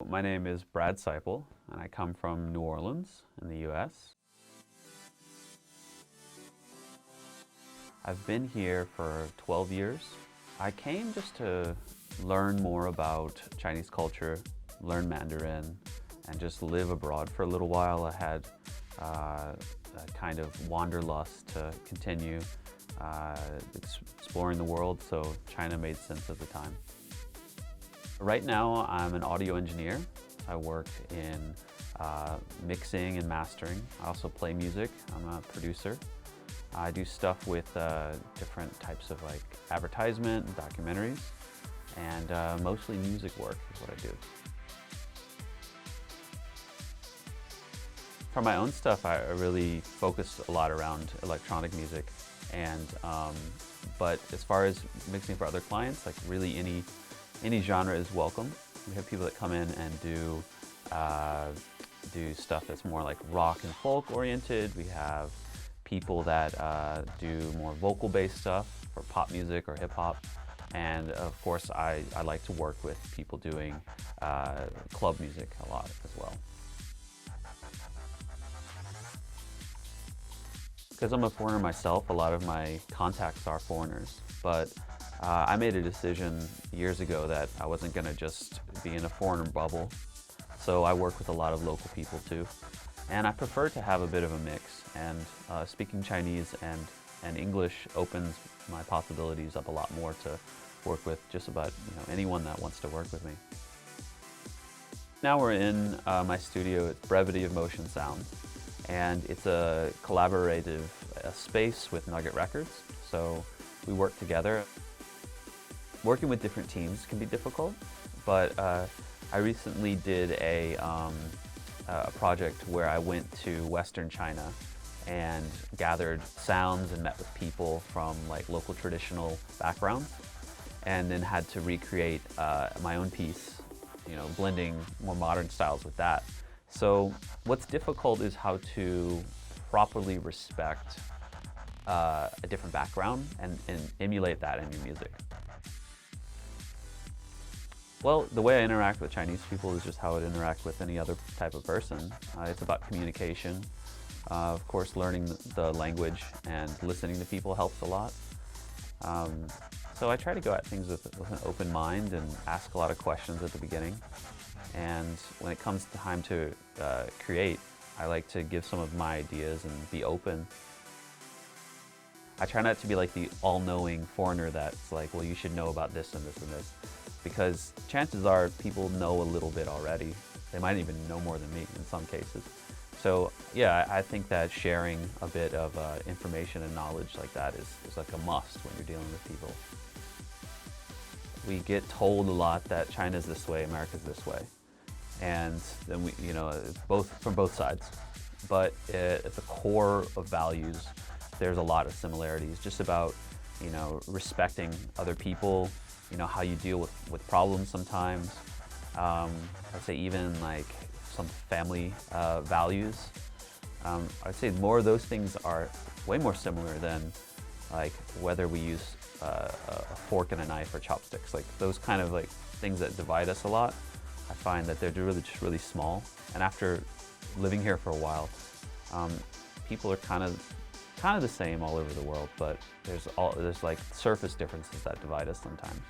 My name is Brad Seippel, and I come from New Orleans in the US. I've been here for 12 years. I came just to learn more about Chinese culture, learn Mandarin, and just live abroad for a little while. I had a kind of wanderlust to continue exploring the world, so China made sense at the time. Right now, I'm an audio engineer. I work in mixing and mastering. I also play music. I'm a producer. I do stuff with different types of advertisement and documentaries, and mostly music work is what I do. For my own stuff, I really focus a lot around electronic music, and but as far as mixing for other clients, really any genre is welcome. We have people that come in and do stuff that's more like rock and folk oriented. We have people that do more vocal-based stuff for pop music or hip-hop. And of course, I like to work with people doing club music a lot as well. Because I'm a foreigner myself, a lot of my contacts are foreigners. But I made a decision years ago that I wasn't going to just be in a foreigner bubble. So I work with a lot of local people too. And I prefer to have a bit of a mix. And speaking Chinese and English opens my possibilities up a lot more to work with just about anyone that wants to work with me. Now we're in my studio at Brevity of Motion Sound. And it's a collaborative space with Nugget Records. So we work together. Working with different teams can be difficult, but I recently did a project where I went to Western China and gathered sounds and met with people from local traditional backgrounds, and then had to recreate my own piece, blending more modern styles with that. So what's difficult is how to properly respect a different background and emulate that in your music. Well, the way I interact with Chinese people is just how I'd interact with any other type of person. It's about communication. Of course, learning the language and listening to people helps a lot. So I try to go at things with an open mind and ask a lot of questions at the beginning. And when it comes time to create, I like to give some of my ideas and be open. I try not to be like the all-knowing foreigner that's like, well, you should know about this and this and this. Because chances are people know a little bit already. They might even know more than me in some cases. So yeah, I think that sharing a bit of information and knowledge like that is like a must when you're dealing with people. We get told a lot that China's this way, America's this way. And then we, from both sides. But at the core of values, there's a lot of similarities, just about, respecting other people, how you deal with problems sometimes. I'd say even some family values. I'd say more of those things are way more similar than whether we use a fork and a knife or chopsticks. Those kind of things that divide us a lot, I find that they're just really small. And after living here for a while, people are kind of the same all over the world, but there's surface differences that divide us sometimes.